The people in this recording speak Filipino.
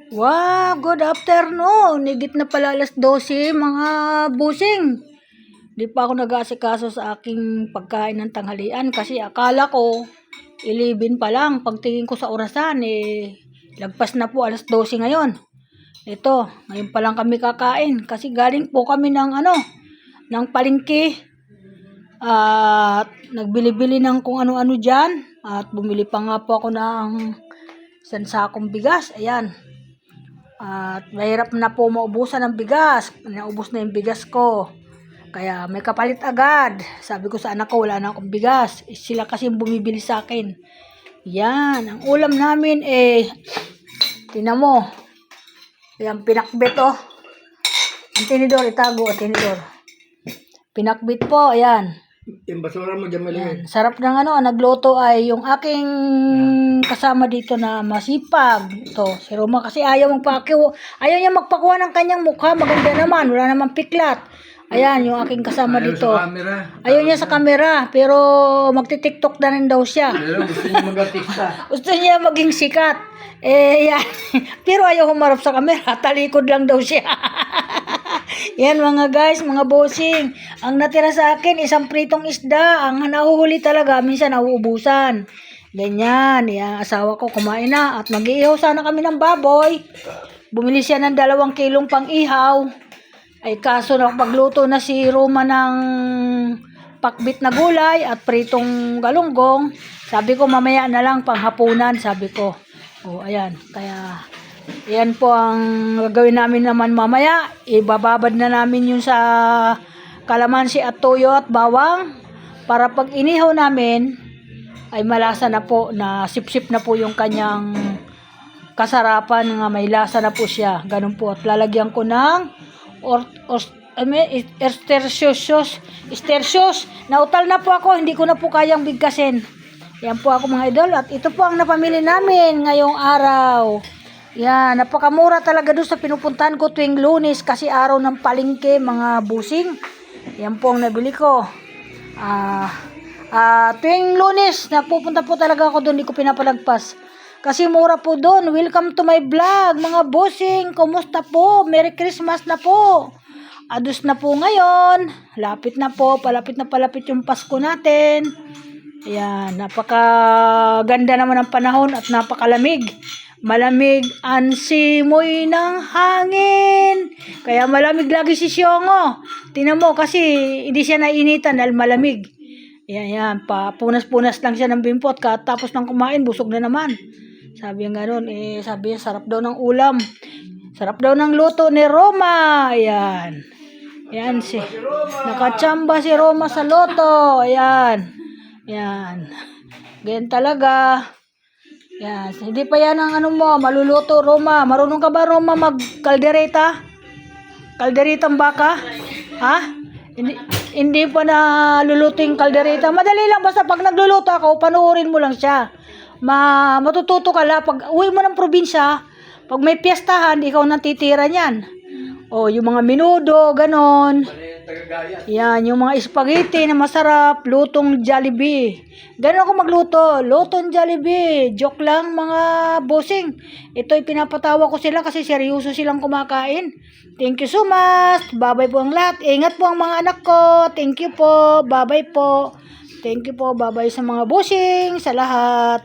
Wow, good afternoon. Higit na pala alas 12, mga busing. Di pa ako nag-aasikaso sa aking pagkain ng tanghalian kasi akala ko 11 pa lang. Pagtingin ko sa orasan, lagpas na po alas 12 ngayon. Ito, ngayon pa lang kami kakain kasi galing po kami ng palengke. At nagbili-bili ng kung ano-ano dyan. At bumili pa nga po ako ng isang sakong bigas. Ayan. At mahirap na po maubusan ng bigas. Naubos na yung bigas ko. Kaya may kapalit agad. Sabi ko sa anak ko, wala na akong bigas. Sila kasi yung bumibili sa akin. Yan. Ang ulam namin tinan mo. Yan, pinakbit Ang tinidor, itago ang tinidor. Pinakbit po, ayan. Yung basura mo dyan maliit. Sarap ng nagluto ay yung aking kasama dito na masipag. Ito, si Roma kasi ayaw niya magpakuha ng kanyang mukha. Maganda naman, wala namang piklat. Ayan, yung aking kasama dito. Ayaw niya sa camera, pero magti-tiktok na rin daw siya. Pero gusto niya mag-artista. Gusto niya maging sikat. Yan. Pero ayaw humarap sa camera, talikod lang daw siya. Yan mga guys, mga bossing. Ang natira sa akin, isang pritong isda. Ang nahuhuli talaga, minsan nauubusan. Ganyan. Yan, asawa ko kumain na. At mag-iihaw sana kami ng baboy. Bumili siya ng 2 kilong pang-ihaw. Ay kaso pagluto na si Roma ng pakbit na gulay at pritong galunggong. Sabi ko mamaya na lang panghapunan, sabi ko. Ayan. Kaya yan po ang gagawin namin naman mamaya. Ibababad na namin yun sa kalamansi at toyo at bawang para pag inihaw namin ay malasa na po, na sip-sip na po yung kanyang kasarapan, nga may lasa na po siya. Ganun po. At lalagyan ko ng estersyos. Nautal na po ako, hindi ko na po kayang bigkasin. Yan po ako mga idol. At ito po ang napamili namin ngayong araw. Yan, napakamura talaga doon sa pinupuntahan ko tuwing Lunes kasi araw ng palengke mga busing. Yan po ang nabili ko. Tuwing Lunes, napupunta po talaga ako doon, hindi ko pinapalagpas. Kasi mura po doon. Welcome to my vlog, mga busing. Kumusta po? Merry Christmas na po. Adus na po ngayon. Lapit na po. Palapit yung Pasko natin. Ayan. Napakaganda naman ang panahon at napakalamig. Malamig ang simoy ng hangin. Kaya malamig lagi si Siongo. Tingnan mo kasi hindi siya nainitan dahil malamig. Yan. Punas-punas lang siya ng bimpot. Tapos ng kumain, busog na naman. Sabi niya gano'n, sabi niya sarap daw ng ulam. Sarap daw ng luto ni Roma. Ayan. Ayan nakachamba si Roma sa loto. Ayan. Ayan. Ganyan talaga. Ayan. Hindi pa yan ang maluluto, Roma. Marunong ka ba, Roma, mag-kaldereta? Kalderetang baka? Ha? Hindi pa na luluto yung kaldereta. Madali lang, basta pag nagluluto ako, panuorin mo lang siya. Matututo ka lang. Pag uwi mo ng probinsya, pag may piyestahan, ikaw natitira niyan. Yung mga menudo, ganon. Yan, yung mga spaghetti na masarap, lutong Jollibee. Ganon ako magluto, lutong Jollibee. Joke lang mga bossing. Ito'y pinapatawa ko sila kasi seryoso silang kumakain. Thank you so much. Bye-bye po ang lahat. Ingat po ang mga anak ko. Thank you po. Bye-bye po. Thank you po. Bye-bye sa mga bossing, sa lahat.